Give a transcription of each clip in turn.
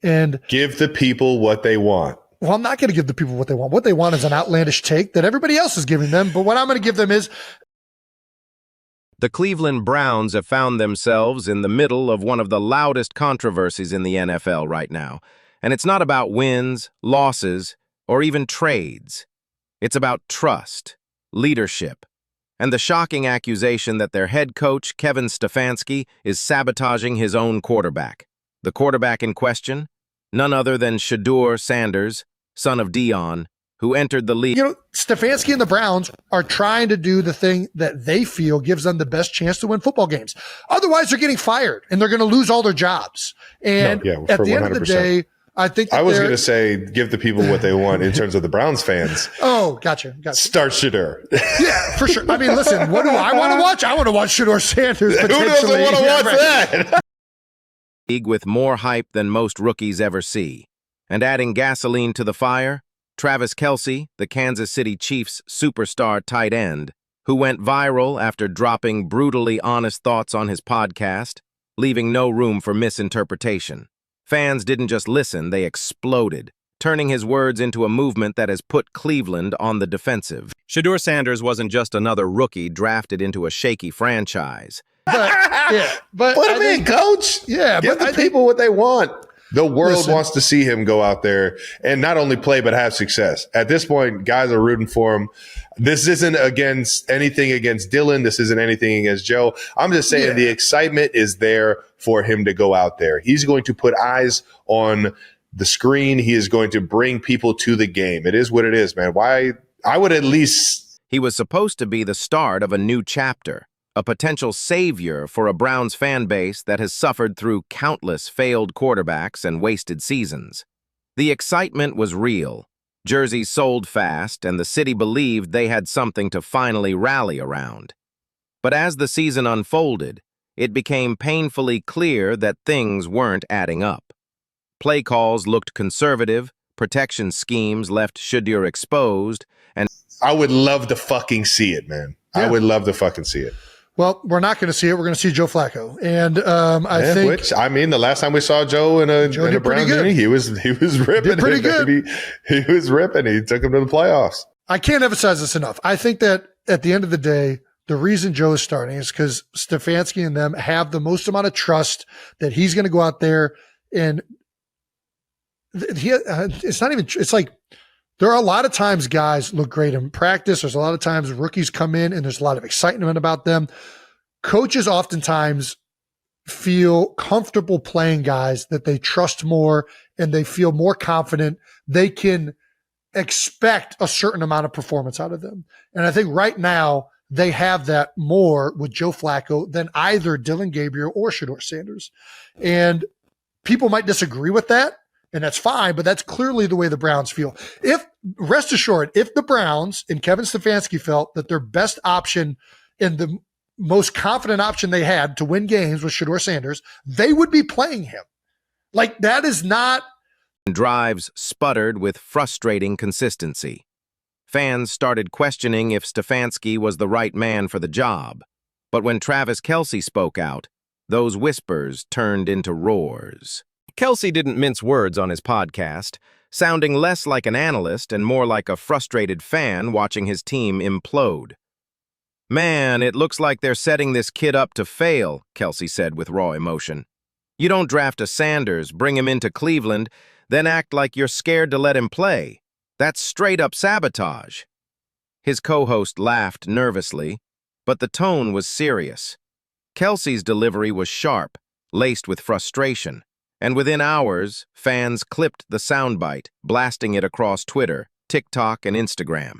And give the people what they want. Well, I'm not going to give the people what they want. What they want is an outlandish take that everybody else is giving them. But what I'm going to give them is the Cleveland Browns have found themselves in the middle of one of the loudest controversies in the NFL right now. And it's not about wins, losses, or even trades. It's about trust, leadership, and the shocking accusation that their head coach, Kevin Stefanski, is sabotaging his own quarterback. The quarterback in question? None other than Shedeur Sanders, son of Dion, who entered the league. You know, Stefanski and the Browns are trying to do the thing that they feel gives them the best chance to win football games. Otherwise, they're getting fired and they're going to lose all their jobs. And at the end of the day, I think I was going to say, give the people what they want in terms of the Browns fans. Oh, gotcha. Start Shedeur. Yeah, for sure. I mean, listen, what do I want to watch? I want to watch Shedeur Sanders. Who doesn't want to watch that? League with more hype than most rookies ever see. And adding gasoline to the fire, Travis Kelce, the Kansas City Chiefs' superstar tight end, who went viral after dropping brutally honest thoughts on his podcast, leaving no room for misinterpretation. Fans didn't just listen, they exploded, turning his words into a movement that has put Cleveland on the defensive. Shedeur Sanders wasn't just another rookie drafted into a shaky franchise. But put him in, coach. Yeah, give the people what they want. The world wants to see him go out there and not only play, but have success. At this point, guys are rooting for him. This isn't anything against Dylan. This isn't anything against Joe. I'm just saying the excitement is there for him to go out there. He's going to put eyes on the screen. He is going to bring people to the game. It is what it is, man. Why? I would at least. He was supposed to be the start of a new chapter. A potential savior for a Browns fan base that has suffered through countless failed quarterbacks and wasted seasons. The excitement was real. Jerseys sold fast, and the city believed they had something to finally rally around. But as the season unfolded, it became painfully clear that things weren't adding up. Play calls looked conservative, protection schemes left Shedeur exposed, and I would love to fucking see it, man. Yeah. I would love to fucking see it. Well, we're not going to see it. We're going to see Joe Flacco, and I think. Which I mean, the last time we saw Joe in a Browns uni, he was ripping. Did pretty good. He was ripping. He took him to the playoffs. I can't emphasize this enough. I think that at the end of the day, the reason Joe is starting is because Stefanski and them have the most amount of trust that he's going to go out there and it's not even. It's like. There are a lot of times guys look great in practice. There's a lot of times rookies come in and there's a lot of excitement about them. Coaches oftentimes feel comfortable playing guys that they trust more and they feel more confident. They can expect a certain amount of performance out of them. And I think right now they have that more with Joe Flacco than either Dylan Gabriel or Shedeur Sanders. And people might disagree with that. And that's fine, but that's clearly the way the Browns feel. Rest assured, if the Browns and Kevin Stefanski felt that their best option and the most confident option they had to win games was Shedeur Sanders, they would be playing him. Like, that is not. Drives sputtered with frustrating consistency. Fans started questioning if Stefanski was the right man for the job. But when Travis Kelce spoke out, those whispers turned into roars. Kelce didn't mince words on his podcast, sounding less like an analyst and more like a frustrated fan watching his team implode. "Man, it looks like they're setting this kid up to fail," Kelce said with raw emotion. "You don't draft a Sanders, bring him into Cleveland, then act like you're scared to let him play. That's straight-up sabotage." His co-host laughed nervously, but the tone was serious. Kelce's delivery was sharp, laced with frustration. And within hours, fans clipped the soundbite, blasting it across Twitter, TikTok, and Instagram.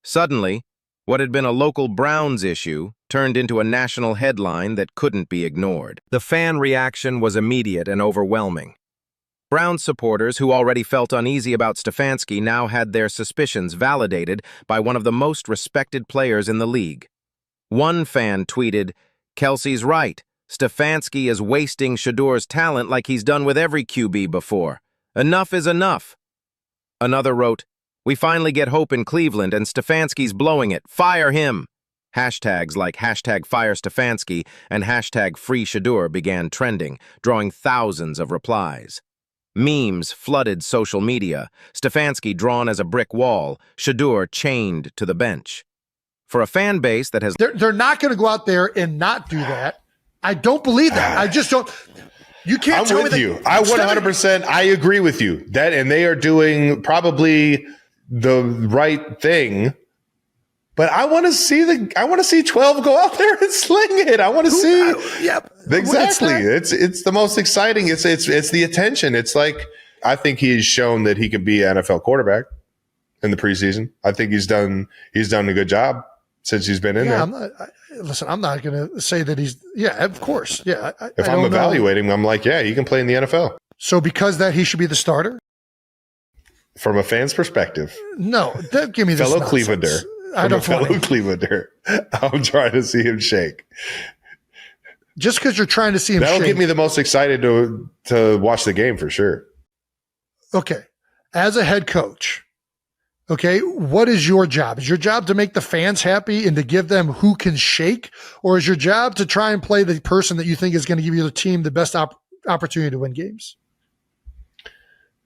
Suddenly, what had been a local Browns issue turned into a national headline that couldn't be ignored. The fan reaction was immediate and overwhelming. Browns supporters who already felt uneasy about Stefanski now had their suspicions validated by one of the most respected players in the league. One fan tweeted, "Kelce's right. Stefanski is wasting Shedeur's talent like he's done with every QB before. Enough is enough." Another wrote, "We finally get hope in Cleveland and Stefanski's blowing it. Fire him." Hashtags like #FireStefanski and #FreeShedeur began trending, drawing thousands of replies. Memes flooded social media, Stefanski drawn as a brick wall, Shedeur chained to the bench. For a fan base that has... They're not going to go out there and not do that. I don't believe that. I just don't... You can't tell me that. I'm with you. I 100%, I agree with you. That, and they are doing probably the right thing. But I want to see 12 go out there and sling it. I want to see. Yep. Exactly. It's the most exciting. It's the attention. It's like, I think he's shown that he can be an NFL quarterback in the preseason. I think he's done a good job since he's been in there. I'm not going to say that he's, of course. Yeah. If I'm evaluating him, I'm like, he can play in the NFL. So because that he should be the starter? From a fan's perspective. No, give me this fellow nonsense. Clevelander. I don't fellow Clevelander. I'm trying to see him shake. Just because you're trying to see him That'll shake. get me the most excited to watch the game for sure. Okay. As a head coach, okay, what is your job? Is your job to make the fans happy and to give them who can shake? Or is your job to try and play the person that you think is going to give your team the best opportunity to win games?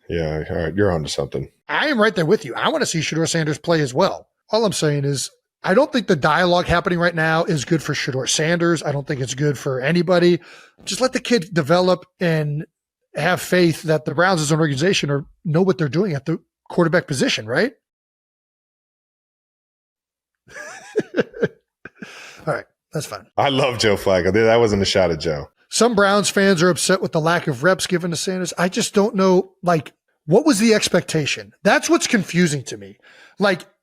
Yeah, all right, you're onto something. I am right there with you. I want to see Shedeur Sanders play as well. All I'm saying is I don't think the dialogue happening right now is good for Shedeur Sanders. I don't think it's good for anybody. Just let the kid develop and have faith that the Browns as an organization know what they're doing at the quarterback position, right? All right, that's fine. I love Joe Flacco. That wasn't a shot at Joe. Some Browns fans are upset with the lack of reps given to Sanders. I just don't know, what was the expectation? That's what's confusing to me.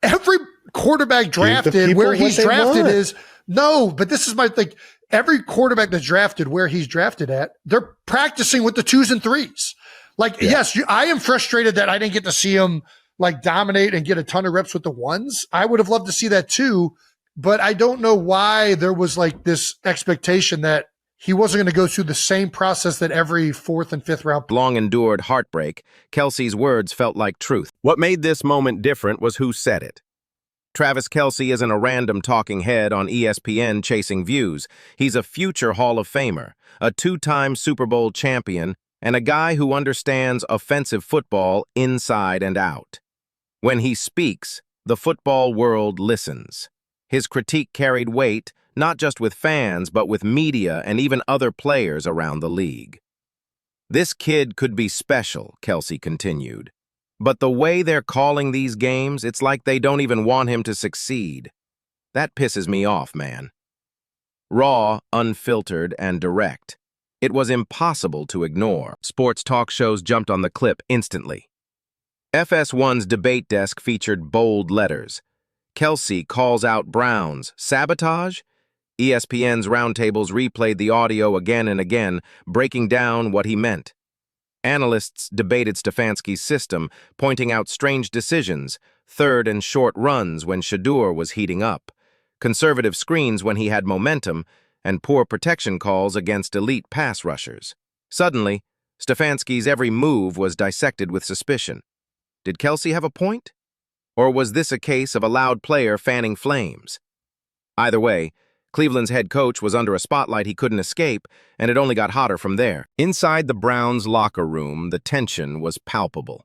Every quarterback drafted where he's drafted is no, but this is my thing. Every quarterback that's drafted where he's drafted at, they're practicing with the 2s and 3s. Yes, I am frustrated that I didn't get to see him dominate and get a ton of reps with the 1s. I would have loved to see that too, but I don't know why there was this expectation that he wasn't going to go through the same process that every 4th and 5th round. Long-endured heartbreak, Kelce's words felt like truth. What made this moment different was who said it. Travis Kelce isn't a random talking head on ESPN chasing views. He's a future Hall of Famer, a 2-time Super Bowl champion, and a guy who understands offensive football inside and out. When he speaks, the football world listens. His critique carried weight, not just with fans, but with media and even other players around the league. This kid could be special, Kelce continued. But the way they're calling these games, it's like they don't even want him to succeed. That pisses me off, man. Raw, unfiltered, and direct. It was impossible to ignore. Sports talk shows jumped on the clip instantly. FS1's debate desk featured bold letters. Kelce calls out Browns. Sabotage? ESPN's roundtables replayed the audio again and again, breaking down what he meant. Analysts debated Stefanski's system, pointing out strange decisions, 3rd and short runs when Shedeur was heating up, conservative screens when he had momentum, and poor protection calls against elite pass rushers. Suddenly, Stefanski's every move was dissected with suspicion. Did Kelce have a point? Or was this a case of a loud player fanning flames? Either way, Cleveland's head coach was under a spotlight he couldn't escape, and it only got hotter from there. Inside the Browns' locker room, the tension was palpable.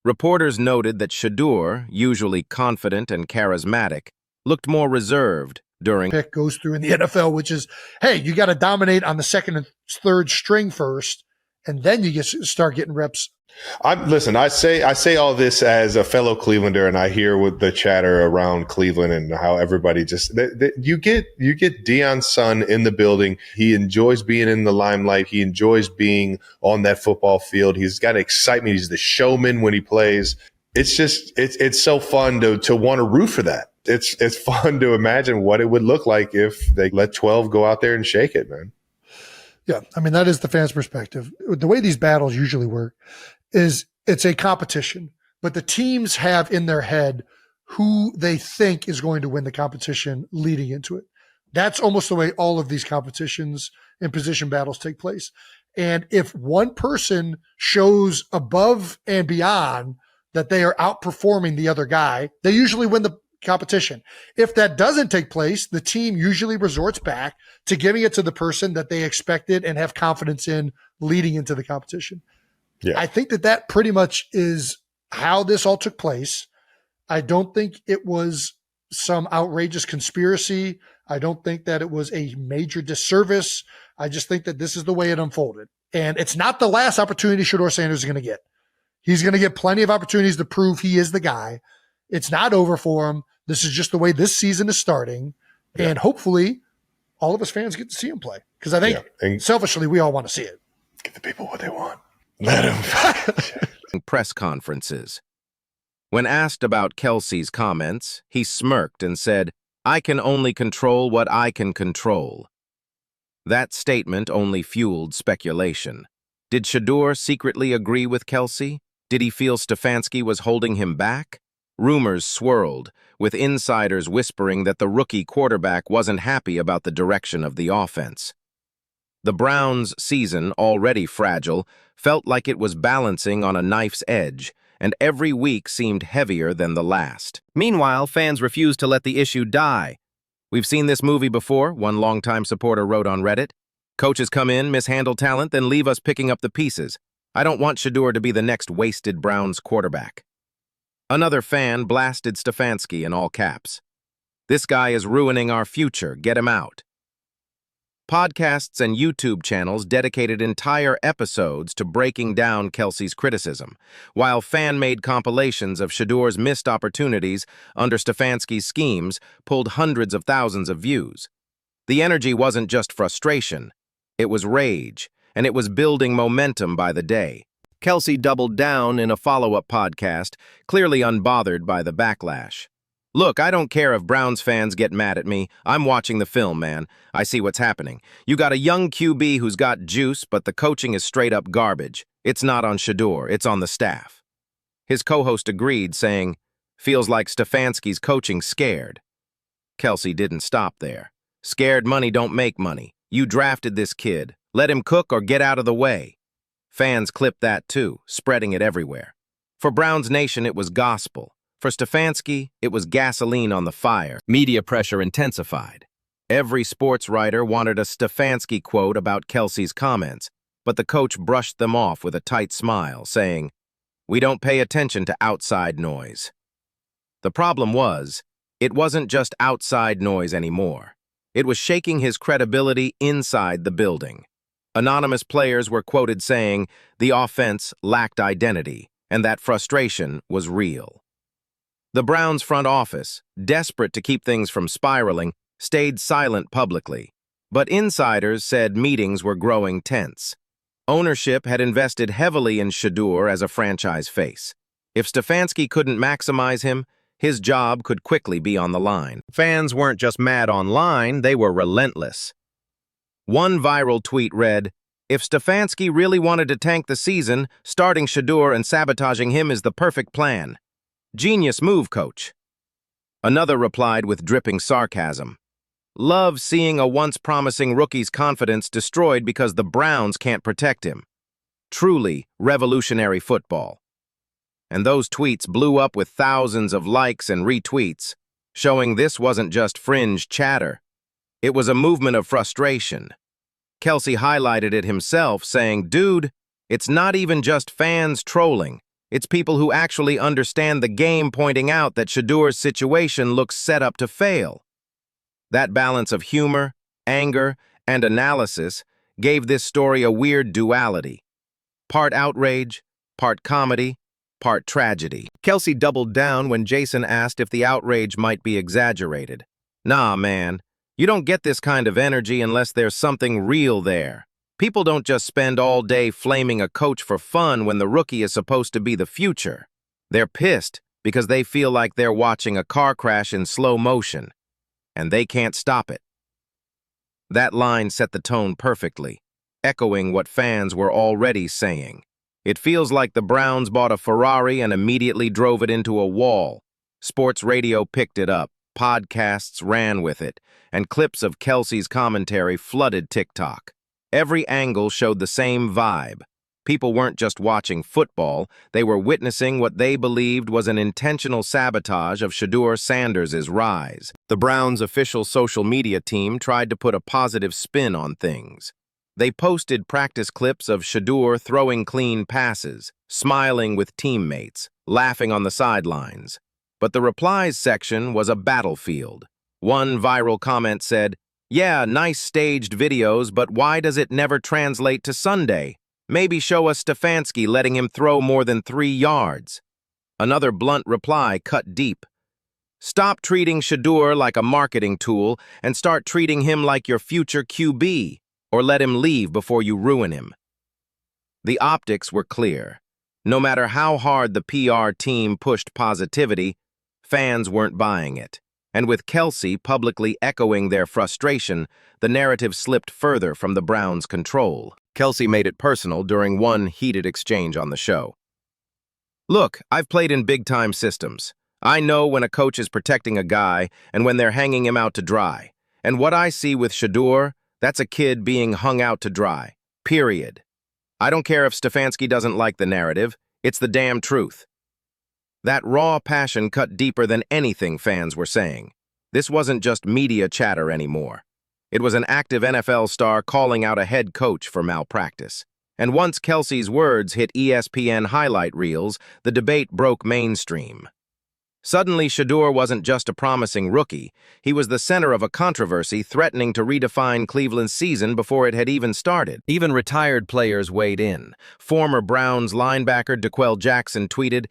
Reporters noted that Shedeur, usually confident and charismatic, looked more reserved during pick goes through in the NFL, which is, hey, you got to dominate on the 2nd and 3rd string first, and then you start getting reps. Listen, I say all this as a fellow Clevelander, and I hear with the chatter around Cleveland and how everybody you get Deion's son in the building. He enjoys being in the limelight. He enjoys being on that football field. He's got excitement. He's the showman when he plays. It's just it's so fun to want to root for that. It's fun to imagine what it would look like if they let 12 go out there and shake it, man. Yeah, I mean, that is the fans' perspective. The way these battles usually work is it's a competition, but the teams have in their head who they think is going to win the competition leading into it. That's almost the way all of these competitions and position battles take place. And if one person shows above and beyond that they are outperforming the other guy, they usually win the competition. If that doesn't take place, the team usually resorts back to giving it to the person that they expected and have confidence in leading into the competition. Yeah. I think that pretty much is how this all took place. I don't think it was some outrageous conspiracy. I don't think that it was a major disservice. I just think that this is the way it unfolded. And it's not the last opportunity Shedeur Sanders is going to get. He's going to get plenty of opportunities to prove he is the guy. It's not over for him. This is just the way this season is starting. Yeah. And hopefully all of us fans get to see him play. Because I think selfishly, we all want to see it. Give the people what they want. Let them. Press conferences. When asked about Kelce's comments, he smirked and said, "I can only control what I can control." That statement only fueled speculation. Did Shedeur secretly agree with Kelce? Did he feel Stefanski was holding him back? Rumors swirled, with insiders whispering that the rookie quarterback wasn't happy about the direction of the offense. The Browns' season, already fragile, felt like it was balancing on a knife's edge, and every week seemed heavier than the last. Meanwhile, fans refused to let the issue die. "We've seen this movie before," one longtime supporter wrote on Reddit. "Coaches come in, mishandle talent, then leave us picking up the pieces. I don't want Shedeur to be the next wasted Browns quarterback." Another fan blasted Stefanski in all caps. "This guy is ruining our future. Get him out." Podcasts and YouTube channels dedicated entire episodes to breaking down Kelce's criticism, while fan-made compilations of Shedeur's missed opportunities under Stefanski's schemes pulled hundreds of thousands of views. The energy wasn't just frustration, it was rage, and it was building momentum by the day. Kelce doubled down in a follow-up podcast, clearly unbothered by the backlash. "Look, I don't care if Browns fans get mad at me. I'm watching the film, man. I see what's happening. You got a young QB who's got juice, but the coaching is straight-up garbage. It's not on Shedeur, it's on the staff." His co-host agreed, saying, "Feels like Stefanski's coaching scared." Kelce didn't stop there. "Scared money don't make money. You drafted this kid. Let him cook or get out of the way." Fans clipped that too, spreading it everywhere. For Browns Nation, it was gospel. For Stefanski, it was gasoline on the fire. Media pressure intensified. Every sports writer wanted a Stefanski quote about Kelce's comments, but the coach brushed them off with a tight smile, saying, "We don't pay attention to outside noise." The problem was, it wasn't just outside noise anymore. It was shaking his credibility inside the building. Anonymous players were quoted saying the offense lacked identity, and that frustration was real. The Browns front office, desperate to keep things from spiraling, stayed silent publicly, but insiders said meetings were growing tense. Ownership had invested heavily in Shedeur as a franchise face. If Stefanski couldn't maximize him, his job could quickly be on the line. Fans weren't just mad online, they were relentless. One viral tweet read, "If Stefanski really wanted to tank the season, starting Shedeur and sabotaging him is the perfect plan. Genius move, coach." Another replied with dripping sarcasm, "Love seeing a once promising rookie's confidence destroyed because the Browns can't protect him. Truly revolutionary football." And those tweets blew up with thousands of likes and retweets, showing this wasn't just fringe chatter. It was a movement of frustration. Kelce highlighted it himself, saying, "Dude, it's not even just fans trolling. It's people who actually understand the game pointing out that Shedeur's situation looks set up to fail." That balance of humor, anger, and analysis gave this story a weird duality. Part outrage, part comedy, part tragedy. Kelce doubled down when Jason asked if the outrage might be exaggerated. "Nah, man. You don't get this kind of energy unless there's something real there. People don't just spend all day flaming a coach for fun when the rookie is supposed to be the future. They're pissed because they feel like they're watching a car crash in slow motion, and they can't stop it." That line set the tone perfectly, echoing what fans were already saying. It feels like the Browns bought a Ferrari and immediately drove it into a wall. Sports radio picked it up, podcasts ran with it, and clips of Kelce's commentary flooded TikTok. Every angle showed the same vibe. People weren't just watching football, they were witnessing what they believed was an intentional sabotage of Shedeur Sanders' rise. The Browns' official social media team tried to put a positive spin on things. They posted practice clips of Shedeur throwing clean passes, smiling with teammates, laughing on the sidelines. But the replies section was a battlefield. One viral comment said, "Yeah, nice staged videos, but why does it never translate to Sunday? Maybe show us Stefanski letting him throw more than 3 yards." Another blunt reply cut deep. "Stop treating Shedeur like a marketing tool and start treating him like your future QB, or let him leave before you ruin him." The optics were clear. No matter how hard the PR team pushed positivity, fans weren't buying it. And with Kelce publicly echoing their frustration, the narrative slipped further from the Browns' control. Kelce made it personal during one heated exchange on the show. "Look, I've played in big-time systems. I know when a coach is protecting a guy and when they're hanging him out to dry. And what I see with Shedeur, that's a kid being hung out to dry. Period. I don't care if Stefanski doesn't like the narrative. It's the damn truth." That raw passion cut deeper than anything fans were saying. This wasn't just media chatter anymore. It was an active NFL star calling out a head coach for malpractice. And once Kelce's words hit ESPN highlight reels, the debate broke mainstream. Suddenly, Shedeur wasn't just a promising rookie. He was the center of a controversy threatening to redefine Cleveland's season before it had even started. Even retired players weighed in. Former Browns linebacker DeQuell Jackson tweeted,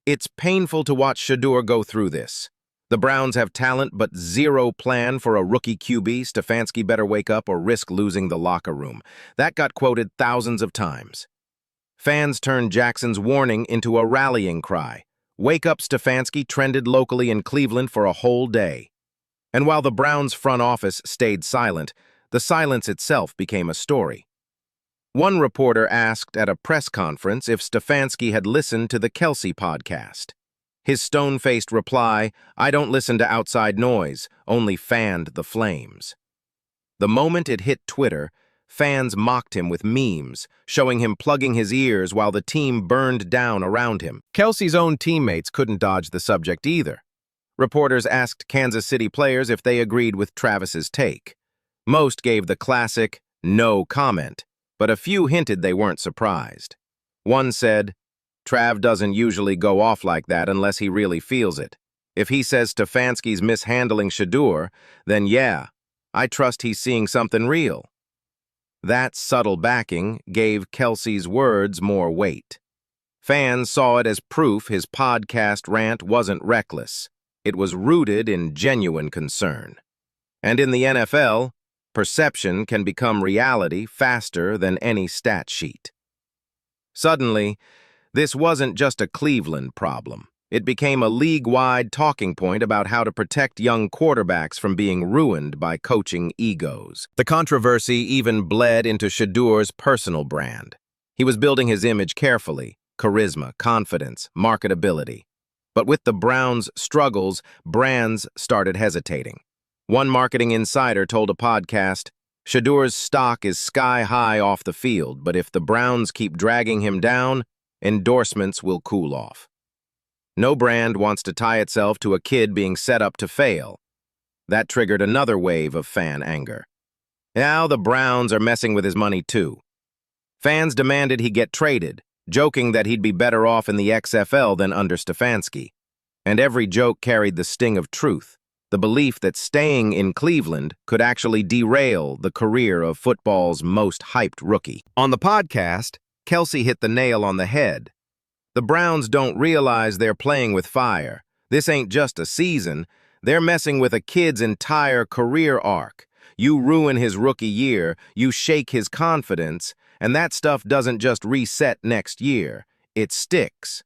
"It's painful to watch Shedeur go through this. The Browns have talent but zero plan for a rookie QB. Stefanski better wake up or risk losing the locker room." That got quoted thousands of times. Fans turned Jackson's warning into a rallying cry. "Wake up, Stefanski" trended locally in Cleveland for a whole day. And while the Browns' front office stayed silent, the silence itself became a story. One reporter asked at a press conference if Stefanski had listened to the Kelce podcast. His stone-faced reply, "I don't listen to outside noise, only fanned the flames." The moment it hit Twitter, fans mocked him with memes, showing him plugging his ears while the team burned down around him. Kelce's own teammates couldn't dodge the subject either. Reporters asked Kansas City players if they agreed with Travis's take. Most gave the classic, no comment, but a few hinted they weren't surprised. One said, "Trav doesn't usually go off like that unless he really feels it. If he says Stefanski's mishandling Shedeur, then yeah, I trust he's seeing something real." That subtle backing gave Kelce's words more weight. Fans saw it as proof his podcast rant wasn't reckless. It was rooted in genuine concern. And in the NFL, perception can become reality faster than any stat sheet. Suddenly, this wasn't just a Cleveland problem. It became a league-wide talking point about how to protect young quarterbacks from being ruined by coaching egos. The controversy even bled into Shedeur's personal brand. He was building his image carefully: charisma, confidence, marketability. But with the Browns' struggles, brands started hesitating. One marketing insider told a podcast, "Shedeur's stock is sky-high off the field, but if the Browns keep dragging him down, endorsements will cool off." No brand wants to tie itself to a kid being set up to fail. That triggered another wave of fan anger. Now the Browns are messing with his money too. Fans demanded he get traded, joking that he'd be better off in the XFL than under Stefanski. And every joke carried the sting of truth, the belief that staying in Cleveland could actually derail the career of football's most hyped rookie. On the podcast, Kelce hit the nail on the head. The Browns don't realize they're playing with fire. This ain't just a season. They're messing with a kid's entire career arc. You ruin his rookie year, you shake his confidence, and that stuff doesn't just reset next year. It sticks.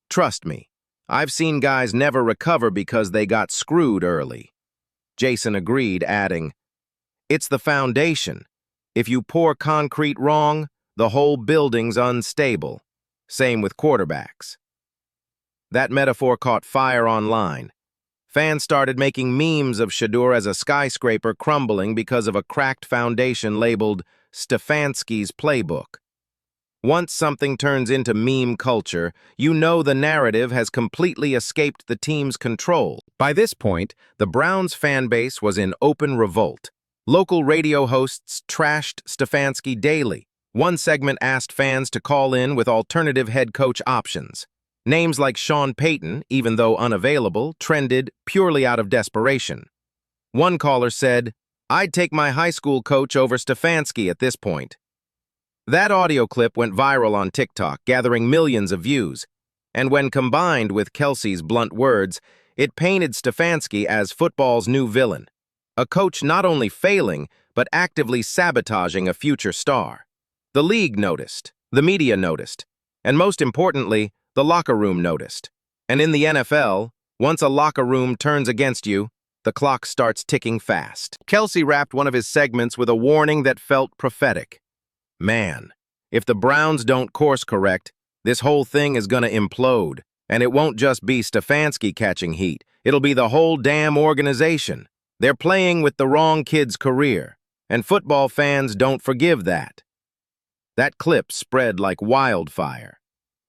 Trust me, I've seen guys never recover because they got screwed early. Jason agreed, adding, "It's the foundation. If you pour concrete wrong, the whole building's unstable." Same with quarterbacks. That metaphor caught fire online. Fans started making memes of Shedeur as a skyscraper crumbling because of a cracked foundation labeled Stefanski's playbook. Once something turns into meme culture, you know the narrative has completely escaped the team's control. By this point, the Browns fan base was in open revolt. Local radio hosts trashed Stefanski daily. One segment asked fans to call in with alternative head coach options. Names like Sean Payton, even though unavailable, trended purely out of desperation. One caller said, "I'd take my high school coach over Stefanski at this point." That audio clip went viral on TikTok, gathering millions of views. And when combined with Kelce's blunt words, it painted Stefanski as football's new villain. A coach not only failing, but actively sabotaging a future star. The league noticed, the media noticed, and most importantly, the locker room noticed. And in the NFL, once a locker room turns against you, the clock starts ticking fast. Kelce wrapped one of his segments with a warning that felt prophetic. Man, if the Browns don't course correct, this whole thing is gonna implode. And it won't just be Stefanski catching heat. It'll be the whole damn organization. They're playing with the wrong kid's career. And football fans don't forgive that. That clip spread like wildfire.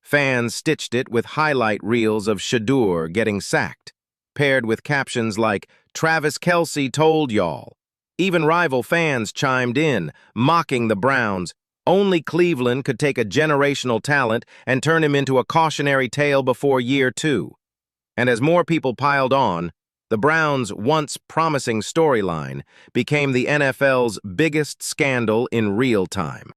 Fans stitched it with highlight reels of Shedeur getting sacked, paired with captions like, "Travis Kelce told y'all." Even rival fans chimed in, mocking the Browns. Only Cleveland could take a generational talent and turn him into a cautionary tale before year 2. And as more people piled on, the Browns' once promising storyline became the NFL's biggest scandal in real time.